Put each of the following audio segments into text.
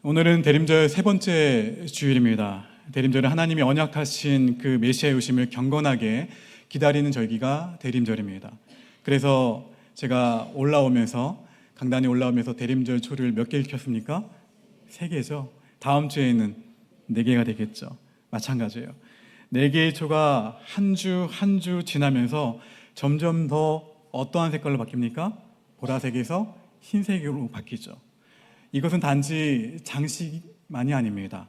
오늘은 대림절 세 번째 주일입니다. 대림절은 하나님이 언약하신 그 메시아의 오심을 경건하게 기다리는 절기가 대림절입니다. 그래서 제가 강단에 올라오면서 대림절 초를 몇 개 읽혔습니까? 3개죠. 다음 주에는 4개가 되겠죠. 마찬가지예요. 4개의 초가 한 주 한 주 지나면서 점점 더 어떠한 색깔로 바뀝니까? 보라색에서 흰색으로 바뀌죠. 이것은 단지 장식만이 아닙니다.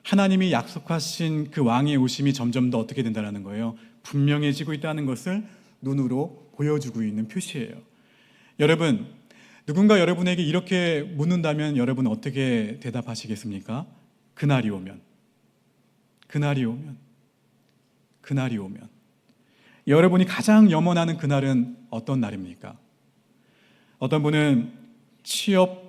하나님이 약속하신 그 왕의 오심이 점점 더 어떻게 된다는 거예요? 분명해지고 있다는 것을 눈으로 보여주고 있는 표시예요. 여러분, 누군가 여러분에게 이렇게 묻는다면 여러분 어떻게 대답하시겠습니까? 그날이 오면. 여러분이 가장 염원하는 그날은 어떤 날입니까? 어떤 분은 취업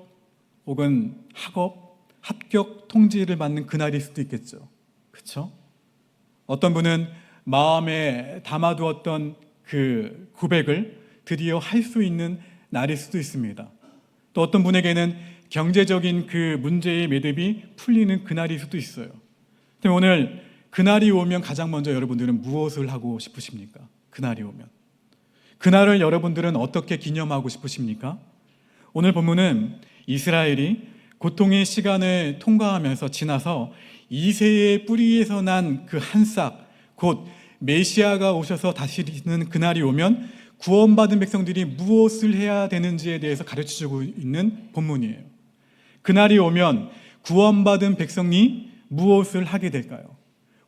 혹은 학업, 합격 통지를 받는 그날일 수도 있겠죠. 그렇죠? 어떤 분은 마음에 담아두었던 그 고백을 드디어 할 수 있는 날일 수도 있습니다. 또 어떤 분에게는 경제적인 그 문제의 매듭이 풀리는 그날일 수도 있어요. 오늘 그날이 오면 가장 먼저 여러분들은 무엇을 하고 싶으십니까? 그날이 오면. 그날을 여러분들은 어떻게 기념하고 싶으십니까? 오늘 본문은 이스라엘이 고통의 시간을 통과하면서 지나서 이새의 뿌리에서 난 그 한 싹, 곧 메시아가 오셔서 다스리는 그날이 오면 구원받은 백성들이 무엇을 해야 되는지에 대해서 가르쳐주고 있는 본문이에요. 그날이 오면 구원받은 백성이 무엇을 하게 될까요?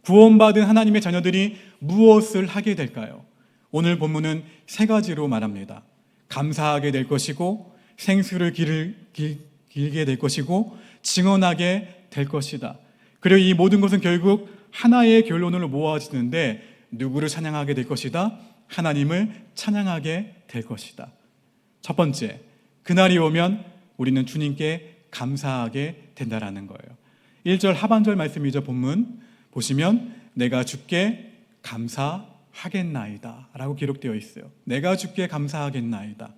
구원받은 하나님의 자녀들이 무엇을 하게 될까요? 오늘 본문은 3가지로 말합니다. 감사하게 될 것이고, 생수를 길게 될 것이고, 증언하게 될 것이다. 그리고 이 모든 것은 결국 하나의 결론으로 모아지는데 누구를 찬양하게 될 것이다? 하나님을 찬양하게 될 것이다. 첫 번째, 그날이 오면 우리는 주님께 감사하게 된다라는 거예요. 1절 하반절 말씀이죠. 본문 보시면 내가 주께 감사하겠나이다 라고 기록되어 있어요. 내가 주께 감사하겠나이다.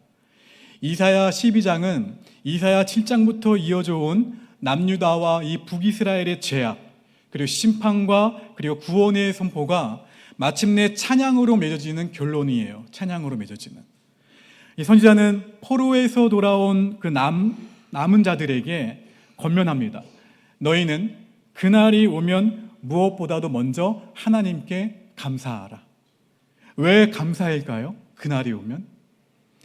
이사야 12장은 이사야 7장부터 이어져 온 남유다와 이 북이스라엘의 죄악, 그리고 심판과 그리고 구원의 선포가 마침내 찬양으로 맺어지는 결론이에요. 찬양으로 맺어지는. 이 선지자는 포로에서 돌아온 그 남은 자들에게 권면합니다. 너희는 그날이 오면 무엇보다도 먼저 하나님께 감사하라. 왜 감사할까요? 그날이 오면?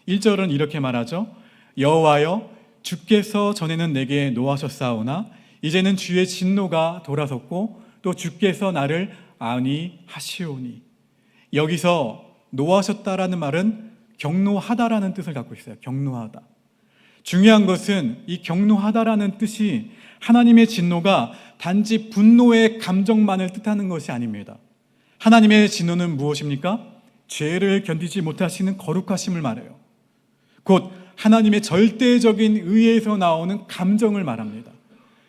1절은 이렇게 말하죠. 여호와여, 주께서 전에는 내게 노하셨사오나 이제는 주의 진노가 돌아섰고 또 주께서 나를 안위하시오니. 여기서 노하셨다라는 말은 경노하다라는 뜻을 갖고 있어요. 경노하다. 중요한 것은 이 경노하다라는 뜻이 하나님의 진노가 단지 분노의 감정만을 뜻하는 것이 아닙니다. 하나님의 진노는 무엇입니까? 죄를 견디지 못하시는 거룩하심을 말해요. 곧 하나님의 절대적인 의에서 나오는 감정을 말합니다.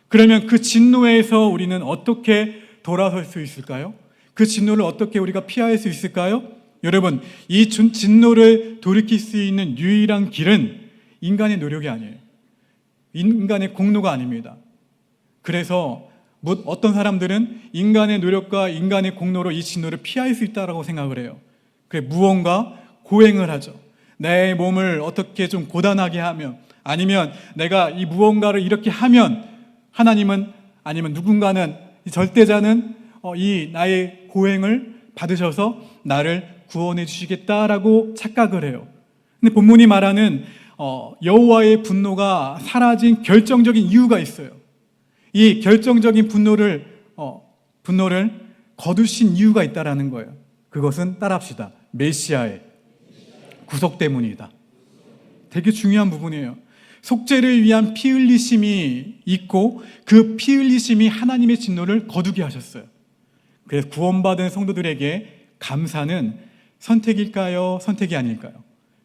그러면 그 진노에서 우리는 어떻게 돌아설 수 있을까요? 그 진노를 어떻게 우리가 피할 수 있을까요? 여러분, 이 진노를 돌이킬 수 있는 유일한 길은 인간의 노력이 아니에요. 인간의 공로가 아닙니다. 그래서 어떤 사람들은 인간의 노력과 인간의 공로로 이 진노를 피할 수 있다고 생각을 해요. 그래, 무언가 고행을 하죠. 내 몸을 어떻게 좀 고단하게 하면, 아니면 내가 이 무언가를 이렇게 하면 하나님은, 아니면 누군가는, 이 절대자는 이 나의 고행을 받으셔서 나를 구원해 주시겠다라고 착각을 해요. 근데 본문이 말하는 여호와의 분노가 사라진 결정적인 이유가 있어요. 이 결정적인 분노를 거두신 이유가 있다라는 거예요. 그것은 따라합시다. 메시아의 구속 때문이다. 되게 중요한 부분이에요. 속죄를 위한 피 흘리심이 있고 그 피 흘리심이 하나님의 진노를 거두게 하셨어요. 그래서 구원받은 성도들에게 감사는 선택일까요? 선택이 아닐까요?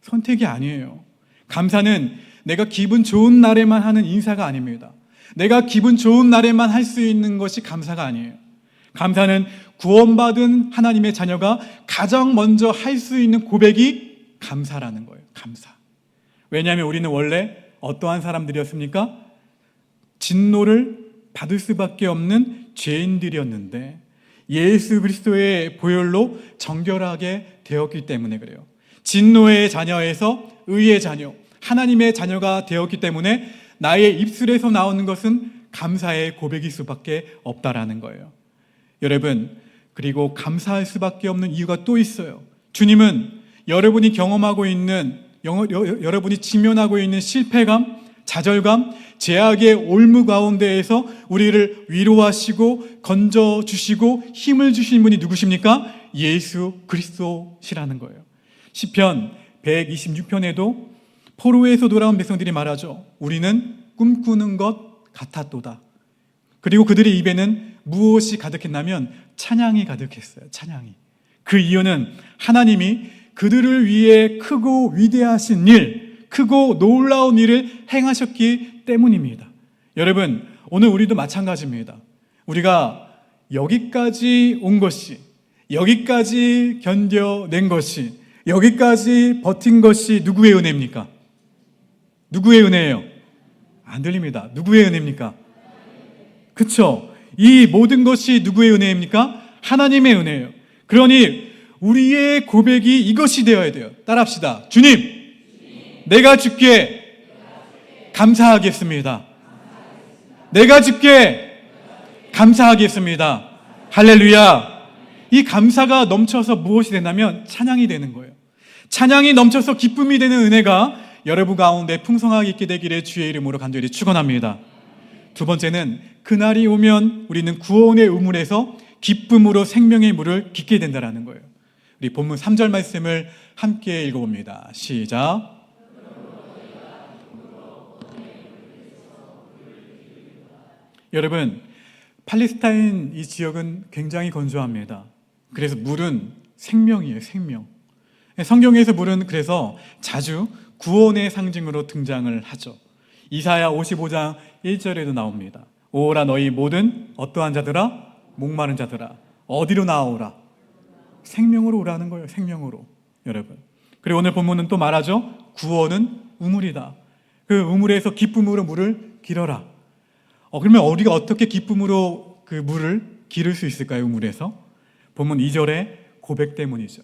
선택이 아니에요. 감사는 내가 기분 좋은 날에만 하는 인사가 아닙니다. 내가 기분 좋은 날에만 할 수 있는 것이 감사가 아니에요. 감사는 구원받은 하나님의 자녀가 가장 먼저 할 수 있는 고백이 감사라는 거예요. 감사. 왜냐하면 우리는 원래 어떠한 사람들이었습니까? 진노를 받을 수밖에 없는 죄인들이었는데 예수 그리스도의 보혈로 정결하게 되었기 때문에 그래요. 진노의 자녀에서 의의 자녀, 하나님의 자녀가 되었기 때문에 나의 입술에서 나오는 것은 감사의 고백일 수밖에 없다라는 거예요. 여러분, 그리고 감사할 수밖에 없는 이유가 또 있어요. 주님은 여러분이 경험하고 있는, 여러분이 직면하고 있는 실패감, 좌절감, 죄악의 올무 가운데에서 우리를 위로하시고 건져주시고 힘을 주신 분이 누구십니까? 예수 그리스도시라는 거예요. 시편 126편에도 포로에서 돌아온 백성들이 말하죠. 우리는 꿈꾸는 것 같았도다. 그리고 그들의 입에는 무엇이 가득했냐면 찬양이 가득했어요. 찬양이. 그 이유는 하나님이 그들을 위해 크고 위대하신 일, 크고 놀라운 일을 행하셨기 때문입니다. 여러분, 오늘 우리도 마찬가지입니다. 우리가 여기까지 온 것이, 여기까지 견뎌낸 것이, 여기까지 버틴 것이 누구의 은혜입니까? 누구의 은혜예요? 안 들립니다. 누구의 은혜입니까? 그렇죠? 이 모든 것이 누구의 은혜입니까? 하나님의 은혜예요. 그러니 우리의 고백이 이것이 되어야 돼요. 따라합시다. 주님, 내가 주께 감사하겠습니다. 내가 주께 감사하겠습니다. 할렐루야. 이 감사가 넘쳐서 무엇이 되냐면 찬양이 되는 거예요. 찬양이 넘쳐서 기쁨이 되는 은혜가 여러분 가운데 풍성하게 있게 되기를 주의 이름으로 간절히 축원합니다. 두 번째는 그날이 오면 우리는 구원의 우물에서 기쁨으로 생명의 물을 깃게 된다는 거예요. 우리 본문 3절 말씀을 함께 읽어봅니다. 시작. 여러분, 팔레스타인 이 지역은 굉장히 건조합니다. 그래서 물은 생명이에요. 생명. 성경에서 물은 그래서 자주 구원의 상징으로 등장을 하죠. 이사야 55장 1절에도 나옵니다. 오라 너희 모든 어떠한 자들아, 목마른 자들아, 어디로 나오라? 생명으로 오라는 거예요. 생명으로. 여러분, 그리고 오늘 본문은 또 말하죠. 구원은 우물이다. 그 우물에서 기쁨으로 물을 길어라. 그러면 우리가 어떻게 기쁨으로 그 물을 기를 수 있을까요? 우물에서. 본문 2절의 고백 때문이죠.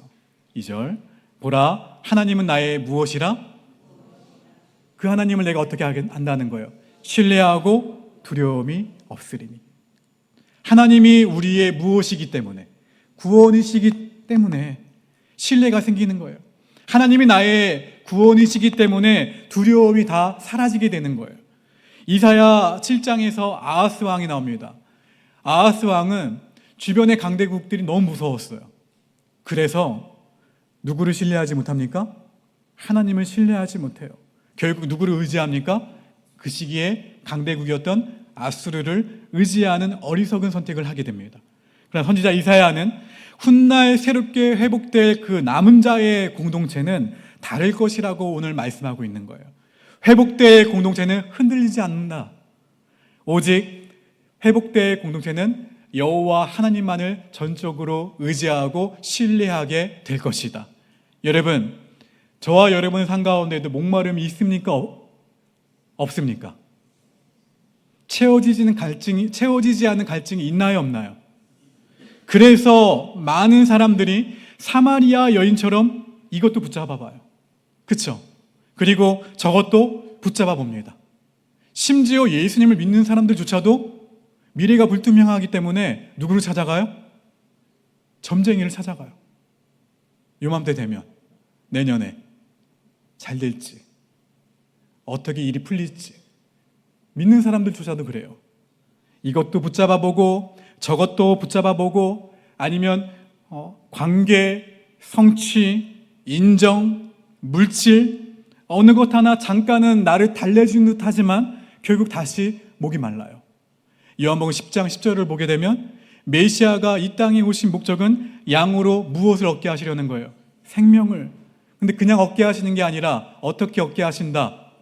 2절, 보라 하나님은 나의 무엇이라? 그 하나님을 내가 어떻게 안다는 거예요? 신뢰하고 두려움이 없으리니. 하나님이 우리의 무엇이기 때문에, 구원이시기 때문에 신뢰가 생기는 거예요. 하나님이 나의 구원이시기 때문에 두려움이 다 사라지게 되는 거예요. 이사야 7장에서 아하스 왕이 나옵니다. 아하스 왕은 주변의 강대국들이 너무 무서웠어요. 그래서 누구를 신뢰하지 못합니까? 하나님을 신뢰하지 못해요. 결국 누구를 의지합니까? 그 시기에 강대국이었던 아수르를 의지하는 어리석은 선택을 하게 됩니다. 그러나 선지자 이사야는 훗날 새롭게 회복될 그 남은 자의 공동체는 다를 것이라고 오늘 말씀하고 있는 거예요. 회복될 공동체는 흔들리지 않는다. 오직 회복될 공동체는 여호와 하나님만을 전적으로 의지하고 신뢰하게 될 것이다. 여러분, 저와 여러분 삶 가운데도 목마름이 있습니까? 없습니까? 채워지지 않은 갈증이 있나요? 없나요? 그래서 많은 사람들이 사마리아 여인처럼 이것도 붙잡아 봐요. 그렇죠? 그리고 저것도 붙잡아 봅니다. 심지어 예수님을 믿는 사람들조차도 미래가 불투명하기 때문에 누구를 찾아가요? 점쟁이를 찾아가요. 요맘때 되면 내년에 잘 될지, 어떻게 일이 풀릴지. 믿는 사람들조차도 그래요. 이것도 붙잡아 보고 저것도 붙잡아 보고, 아니면 관계, 성취, 인정, 물질, 어느 것 하나 잠깐은 나를 달래주는 듯 하지만 결국 다시 목이 말라요. 요한복음 10장 10절을 보게 되면 메시아가 이 땅에 오신 목적은 양으로 무엇을 얻게 하시려는 거예요? 생명을. 근데 그냥 얻게 하시는 게 아니라 어떻게 얻게 하신다?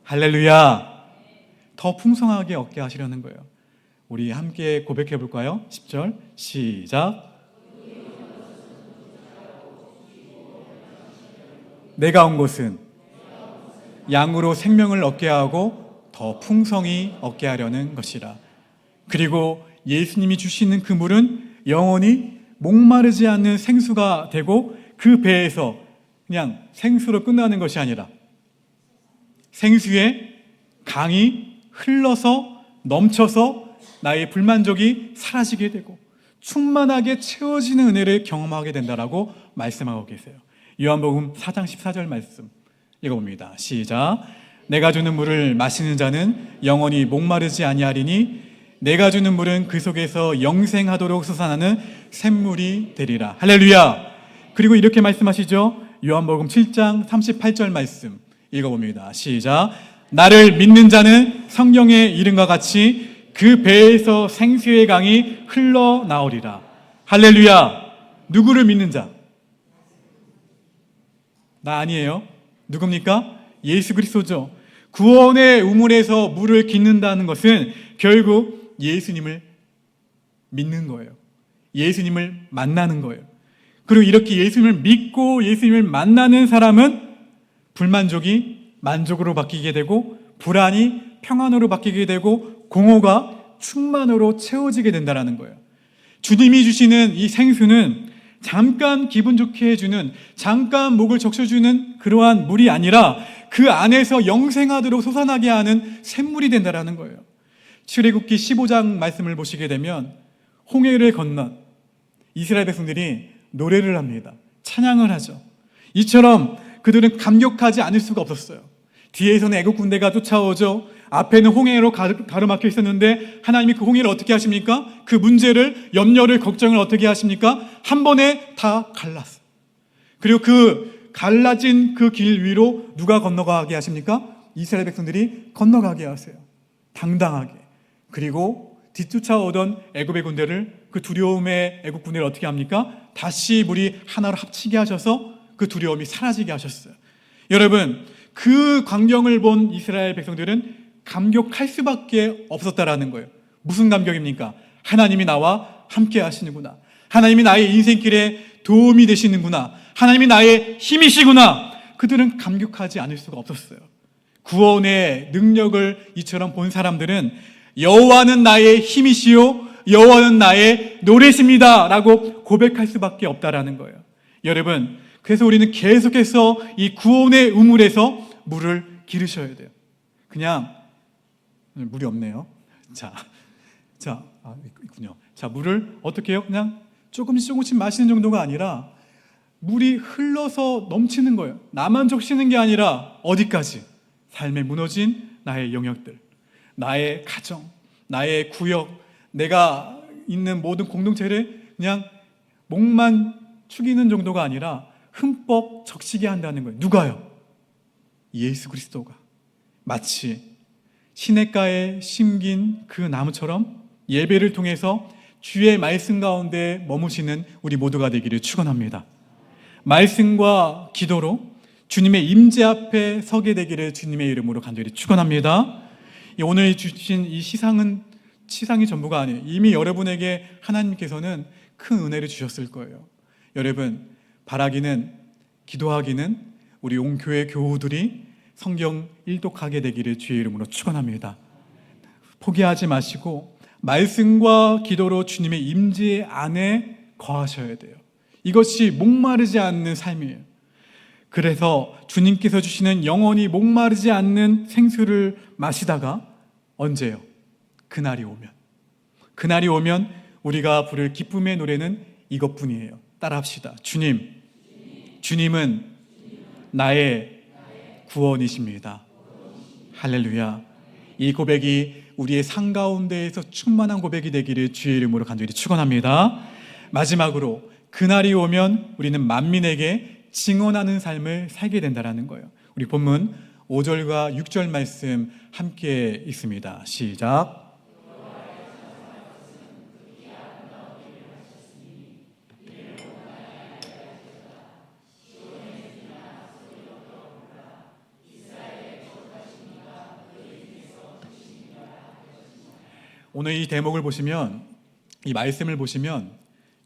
할렐루야. 더 풍성하게 얻게 하시려는 거예요. 우리 함께 고백해 볼까요? 10절 시작. 내가 온 곳은 양으로 생명을 얻게 하고 더 풍성히 얻게 하려는 것이라. 그리고 예수님이 주시는 그 물은 영원히 목마르지 않는 생수가 되고 그 배에서 그냥 생수로 끝나는 것이 아니라 생수의 강이 흘러서 넘쳐서 나의 불만족이 사라지게 되고 충만하게 채워지는 은혜를 경험하게 된다라고 말씀하고 계세요. 요한복음 4장 14절 말씀 읽어봅니다. 시작. 내가 주는 물을 마시는 자는 영원히 목마르지 아니하리니 내가 주는 물은 그 속에서 영생하도록 솟아나는 샘물이 되리라. 할렐루야. 그리고 이렇게 말씀하시죠. 요한복음 7장 38절 말씀 읽어봅니다. 시작. 나를 믿는 자는 성경의 이름과 같이 그 배에서 생수의 강이 흘러나오리라. 할렐루야. 누구를 믿는 자? 나 아니에요. 누굽니까? 예수 그리스도죠. 구원의 우물에서 물을 깃는다는 것은 결국 예수님을 믿는 거예요. 예수님을 만나는 거예요. 그리고 이렇게 예수님을 믿고 예수님을 만나는 사람은 불만족이 만족으로 바뀌게 되고 불안이 평안으로 바뀌게 되고 공허가 충만으로 채워지게 된다는 거예요. 주님이 주시는 이 생수는 잠깐 기분 좋게 해주는, 잠깐 목을 적셔주는 그러한 물이 아니라 그 안에서 영생하도록 솟아나게 하는 샘물이 된다는 거예요. 출애굽기 15장 말씀을 보시게 되면 홍해를 건넌 이스라엘 백성들이 노래를 합니다. 찬양을 하죠. 이처럼 그들은 감격하지 않을 수가 없었어요. 뒤에서는 애국 군대가 쫓아오죠. 앞에는 홍해로 가로막혀 있었는데 하나님이 그 홍해를 어떻게 하십니까? 그 문제를, 염려를, 걱정을 어떻게 하십니까? 한 번에 다 갈랐어요. 그리고 그 갈라진 그 길 위로 누가 건너가게 하십니까? 이스라엘 백성들이 건너가게 하세요. 당당하게. 그리고 뒤쫓아오던 애굽의 군대를, 그 두려움의 애굽 군대를 어떻게 합니까? 다시 물이 하나로 합치게 하셔서 그 두려움이 사라지게 하셨어요. 여러분, 그 광경을 본 이스라엘 백성들은 감격할 수밖에 없었다라는 거예요. 무슨 감격입니까? 하나님이 나와 함께 하시는구나. 하나님이 나의 인생길에 도움이 되시는구나. 하나님이 나의 힘이시구나. 그들은 감격하지 않을 수가 없었어요. 구원의 능력을 이처럼 본 사람들은 여호와는 나의 힘이시요 여호와는 나의 노래십니다 라고 고백할 수밖에 없다라는 거예요. 여러분, 그래서 우리는 계속해서 이 구원의 우물에서 물을 기르셔야 돼요. 그냥 물이 없네요. 있군요. 물을 어떻게 해요? 그냥 조금씩 마시는 정도가 아니라 물이 흘러서 넘치는 거예요. 나만 적시는 게 아니라 어디까지? 삶에 무너진 나의 영역들, 나의 가정, 나의 구역, 내가 있는 모든 공동체를 그냥 목만 축이는 정도가 아니라 흠뻑 적시게 한다는 거예요. 누가요? 예수 그리스도가 마치 시냇가에 심긴 그 나무처럼 예배를 통해서 주의 말씀 가운데 머무시는 우리 모두가 되기를 축원합니다. 말씀과 기도로 주님의 임재 앞에 서게 되기를 주님의 이름으로 간절히 축원합니다. 오늘 주신 이 시상이 전부가 아니에요. 이미 여러분에게 하나님께서는 큰 은혜를 주셨을 거예요. 여러분, 바라기는, 기도하기는 우리 옹교회 교우들이 성경 일독하게 되기를 주의 이름으로 축원합니다. 포기하지 마시고 말씀과 기도로 주님의 임재 안에 거하셔야 돼요. 이것이 목마르지 않는 삶이에요. 그래서 주님께서 주시는 영원히 목마르지 않는 생수를 마시다가 언제요? 그날이 오면 우리가 부를 기쁨의 노래는 이것뿐이에요. 따라합시다. 주님은 나의 구원이십니다. 할렐루야. 이 고백이 우리의 삶 가운데에서 충만한 고백이 되기를 주의 이름으로 간절히 축원합니다. 마지막으로 그날이 오면 우리는 만민에게 증언하는 삶을 살게 된다는 거예요. 우리 본문 5절과 6절 말씀 함께 있습니다. 시작. 오늘 이 대목을 보시면, 이 말씀을 보시면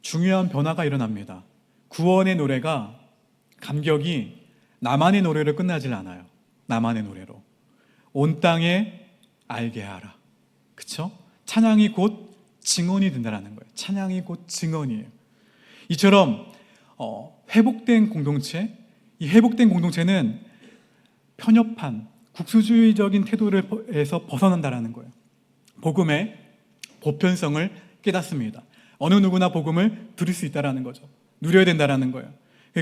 중요한 변화가 일어납니다. 구원의 노래가, 감격이 나만의 노래로 끝나질 않아요. 나만의 노래로 온 땅에 알게 하라. 그쵸? 찬양이 곧 증언이 된다는 거예요. 찬양이 곧 증언이에요. 이처럼 회복된 공동체, 이 회복된 공동체는 편협한 국수주의적인 태도에서 벗어난다는 거예요. 복음의 보편성을 깨닫습니다. 어느 누구나 복음을 들을 수 있다는 거죠. 누려야 된다는 거예요.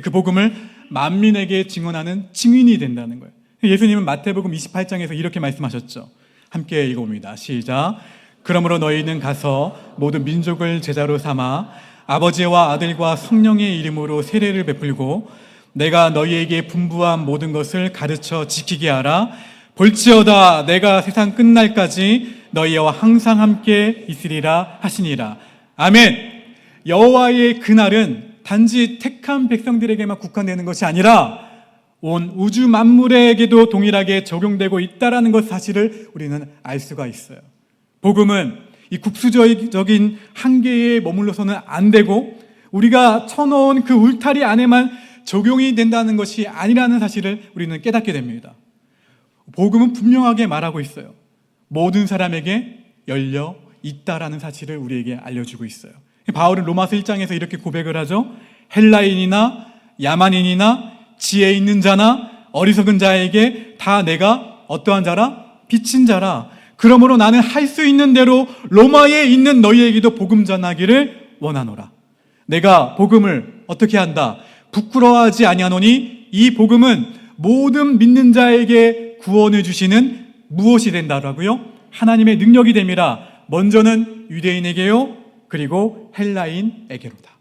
그 복음을 만민에게 증언하는 증인이 된다는 거예요. 예수님은 마태복음 28장에서 이렇게 말씀하셨죠. 함께 읽어봅니다. 시작. 그러므로 너희는 가서 모든 민족을 제자로 삼아 아버지와 아들과 성령의 이름으로 세례를 베풀고 내가 너희에게 분부한 모든 것을 가르쳐 지키게 하라. 볼지어다 내가 세상 끝날까지 너희와 항상 함께 있으리라 하시니라. 아멘. 여호와의 그날은 단지 택한 백성들에게만 국한되는 것이 아니라 온 우주 만물에게도 동일하게 적용되고 있다는 것 사실을 우리는 알 수가 있어요. 복음은 이 국수적인 한계에 머물러서는 안 되고 우리가 쳐놓은 그 울타리 안에만 적용이 된다는 것이 아니라는 사실을 우리는 깨닫게 됩니다. 복음은 분명하게 말하고 있어요. 모든 사람에게 열려 있다라는 사실을 우리에게 알려주고 있어요. 바울은 로마서 1장에서 이렇게 고백을 하죠. 헬라인이나 야만인이나 지혜 있는 자나 어리석은 자에게 다 내가 어떠한 자라? 빚진 자라. 그러므로 나는 할 수 있는 대로 로마에 있는 너희에게도 복음 전하기를 원하노라. 내가 복음을 어떻게 한다? 부끄러워하지 아니하노니 이 복음은 모든 믿는 자에게 구원을 주시는 무엇이 된다라고요? 하나님의 능력이 됨이라. 먼저는 유대인에게요, 그리고 헬라인에게로다.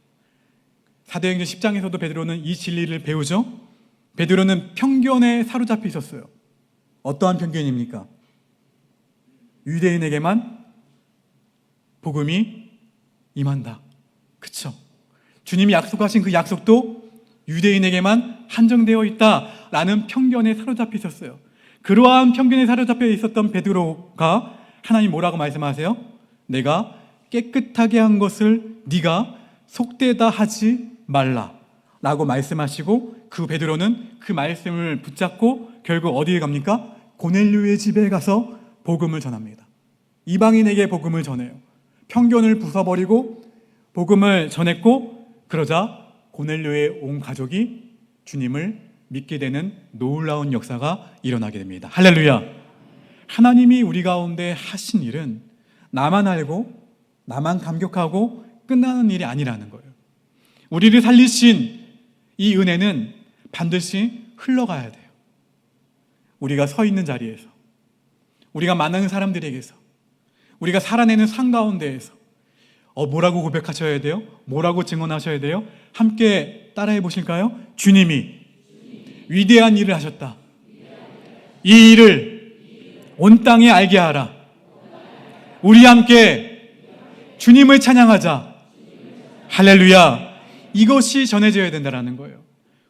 사도행전 10장에서도 베드로는 이 진리를 배우죠. 베드로는 편견에 사로잡혀 있었어요. 어떠한 편견입니까? 유대인에게만 복음이 임한다. 그쵸? 주님이 약속하신 그 약속도 유대인에게만 한정되어 있다라는 편견에 사로잡혀 있었어요. 그러한 편견에 사로잡혀 있었던 베드로가 하나님 뭐라고 말씀하세요? 내가 깨끗하게 한 것을 네가 속되다 하지 말라 라고 말씀하시고 그 베드로는 그 말씀을 붙잡고 결국 어디에 갑니까? 고넬료의 집에 가서 복음을 전합니다. 이방인에게 복음을 전해요. 편견을 부숴버리고 복음을 전했고 그러자 고넬료의 온 가족이 주님을 믿게 되는 놀라운 역사가 일어나게 됩니다. 할렐루야. 하나님이 우리 가운데 하신 일은 나만 알고 나만 감격하고 끝나는 일이 아니라는 거예요. 우리를 살리신 이 은혜는 반드시 흘러가야 돼요. 우리가 서 있는 자리에서, 우리가 만나는 사람들에게서, 우리가 살아내는 삶 가운데에서 뭐라고 고백하셔야 돼요? 뭐라고 증언하셔야 돼요? 함께 따라해 보실까요? 주님이 위대한 일을 하셨다. 이 일을 온 땅에 알게 하라. 우리 함께 주님을 찬양하자. 할렐루야. 이것이 전해져야 된다는 거예요.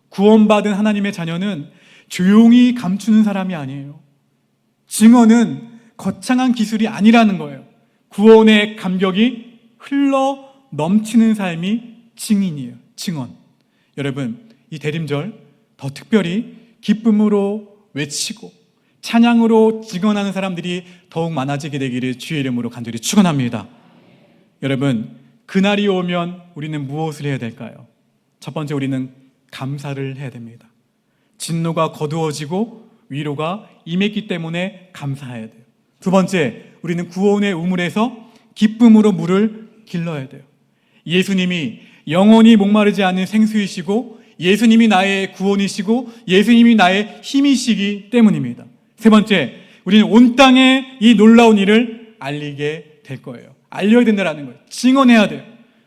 구원받은 하나님의 자녀는 조용히 감추는 사람이 아니에요. 증언은 거창한 기술이 아니라는 거예요. 구원의 감격이 흘러 넘치는 삶이 증인이에요. 증언. 여러분, 이 대림절 더 특별히 기쁨으로 외치고 찬양으로 증언하는 사람들이 더욱 많아지게 되기를 주의 이름으로 간절히 축원합니다. 여러분, 그날이 오면 우리는 무엇을 해야 될까요? 첫 번째, 우리는 감사를 해야 됩니다. 진노가 거두어지고 위로가 임했기 때문에 감사해야 돼요. 두 번째, 우리는 구원의 우물에서 기쁨으로 물을 길러야 돼요. 예수님이 영원히 목마르지 않는 생수이시고 예수님이 나의 구원이시고 예수님이 나의 힘이시기 때문입니다. 세 번째, 우리는 온 땅에 이 놀라운 일을 알리게 될 거예요. 알려야 된다는 거예요. 증언해야 돼요.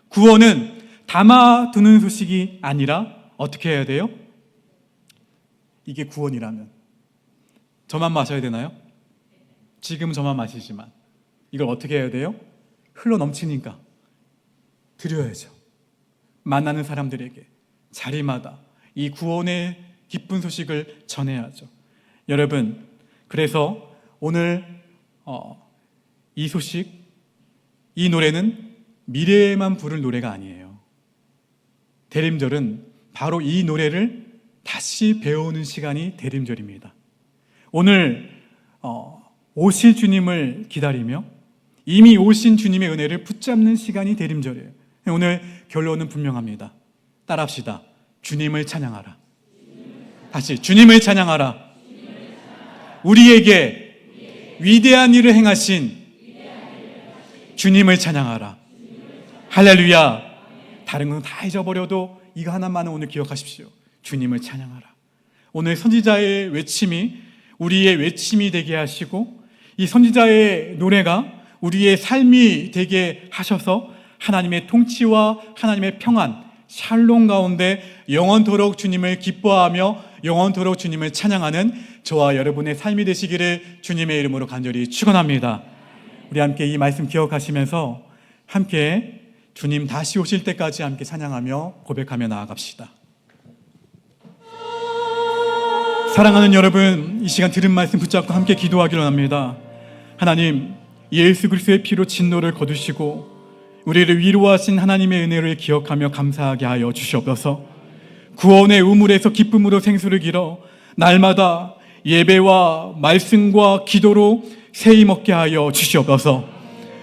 구원은 담아두는 소식이 아니라 어떻게 해야 돼요? 이게 구원이라면 저만 마셔야 되나요? 지금 저만 마시지만 이걸 어떻게 해야 돼요? 흘러 넘치니까 드려야죠. 만나는 사람들에게 자리마다 이 구원의 기쁜 소식을 전해야죠. 여러분, 그래서 오늘 이 소식, 이 노래는 미래에만 부를 노래가 아니에요. 대림절은 바로 이 노래를 다시 배우는 시간이 대림절입니다. 오늘 오실 주님을 기다리며 이미 오신 주님의 은혜를 붙잡는 시간이 대림절이에요. 오늘 결론은 분명합니다. 따라합시다. 주님을 찬양하라. 다시 주님을 찬양하라. 우리에게 위대한 일을 행하신 주님을 찬양하라. 할렐루야. 다른 건 다 잊어버려도 이거 하나만은 오늘 기억하십시오. 주님을 찬양하라. 오늘 선지자의 외침이 우리의 외침이 되게 하시고 이 선지자의 노래가 우리의 삶이 되게 하셔서 하나님의 통치와 하나님의 평안, 샬롬 가운데 영원토록 주님을 기뻐하며 영원토록 주님을 찬양하는 저와 여러분의 삶이 되시기를 주님의 이름으로 간절히 축원합니다. 우리 함께 이 말씀 기억하시면서 함께 주님 다시 오실 때까지 함께 찬양하며 고백하며 나아갑시다. 사랑하는 여러분, 이 시간 들은 말씀 붙잡고 함께 기도하기로 합니다. 하나님, 예수 그리스도의 피로 진노를 거두시고 우리를 위로하신 하나님의 은혜를 기억하며 감사하게 하여 주시옵소서. 구원의 우물에서 기쁨으로 생수를 길어 날마다 예배와 말씀과 기도로 새히 먹게 하여 주시옵소서.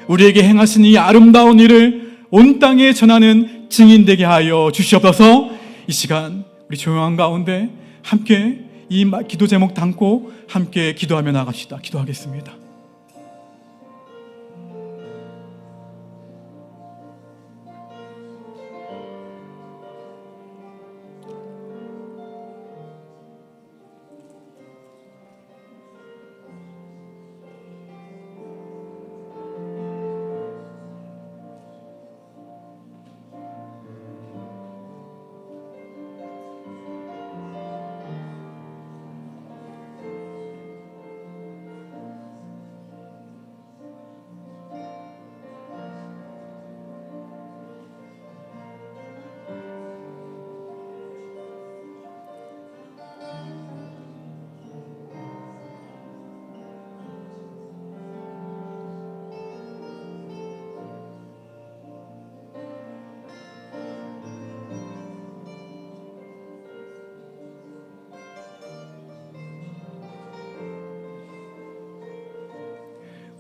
우리에게 행하신 이 아름다운 일을 온 땅에 전하는 증인 되게 하여 주시옵소서. 이 시간 우리 조용한 가운데 함께 이 기도 제목 담고 함께 기도하며 나갑시다. 기도하겠습니다.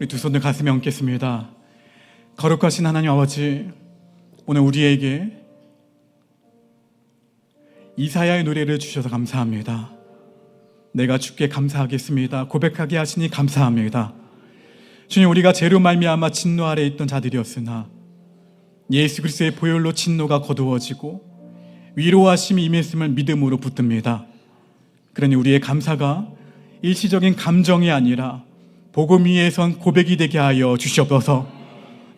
우리 두 손을 가슴에 얹겠습니다. 거룩하신 하나님 아버지, 오늘 우리에게 이사야의 노래를 주셔서 감사합니다. 내가 주께 감사하겠습니다. 고백하게 하시니 감사합니다. 주님, 우리가 죄로 말미암아 진노 아래 있던 자들이었으나 예수 그리스도의 보혈로 진노가 거두어지고 위로하심이 임했음을 믿음으로 붙듭니다. 그러니 우리의 감사가 일시적인 감정이 아니라 복음 위에 선 고백이 되게 하여 주시옵소서.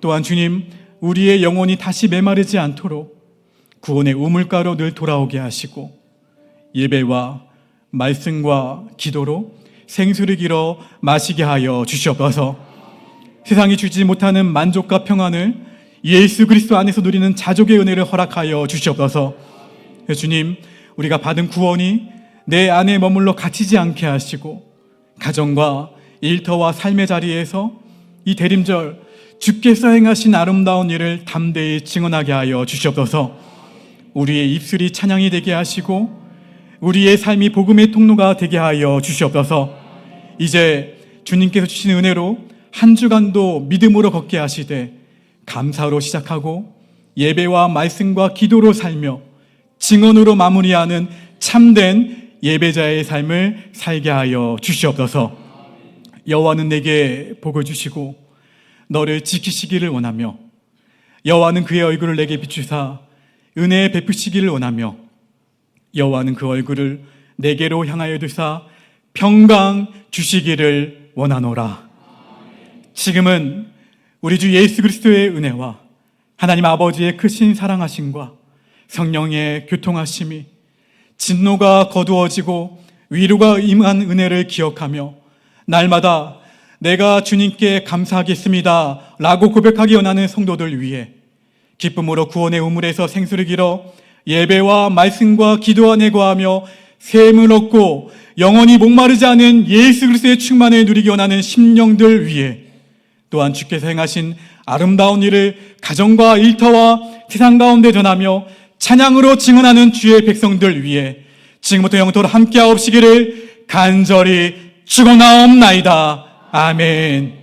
또한 주님, 우리의 영혼이 다시 메마르지 않도록 구원의 우물가로 늘 돌아오게 하시고 예배와 말씀과 기도로 생수를 길어 마시게 하여 주시옵소서. 세상이 주지 못하는 만족과 평안을 예수 그리스도 안에서 누리는 자족의 은혜를 허락하여 주시옵소서. 주님, 우리가 받은 구원이 내 안에 머물러 갇히지 않게 하시고 가정과 일터와 삶의 자리에서 이 대림절 주께서 행하신 아름다운 일을 담대히 증언하게 하여 주시옵소서. 우리의 입술이 찬양이 되게 하시고 우리의 삶이 복음의 통로가 되게 하여 주시옵소서. 이제 주님께서 주신 은혜로 한 주간도 믿음으로 걷게 하시되 감사로 시작하고 예배와 말씀과 기도로 살며 증언으로 마무리하는 참된 예배자의 삶을 살게 하여 주시옵소서. 여호와는 내게 복을 주시고 너를 지키시기를 원하며 여호와는 그의 얼굴을 내게 비추사 은혜 베푸시기를 원하며 여호와는 그 얼굴을 내게로 향하여 두사 평강 주시기를 원하노라. 지금은 우리 주 예수 그리스도의 은혜와 하나님 아버지의 크신 사랑하심과 성령의 교통하심이 진노가 거두어지고 위로가 임한 은혜를 기억하며 날마다 내가 주님께 감사하겠습니다 라고 고백하기 원하는 성도들 위해 기쁨으로 구원의 우물에서 생수를 길어 예배와 말씀과 기도 안에 거하며 샘을 얻고 영원히 목마르지 않은 예수 그리스도의 충만을 누리기 원하는 심령들 위해 또한 주께서 행하신 아름다운 일을 가정과 일터와 세상 가운데 전하며 찬양으로 증언하는 주의 백성들 위해 지금부터 영토로 함께하옵시기를 간절히 축원하옵나이다. 아멘.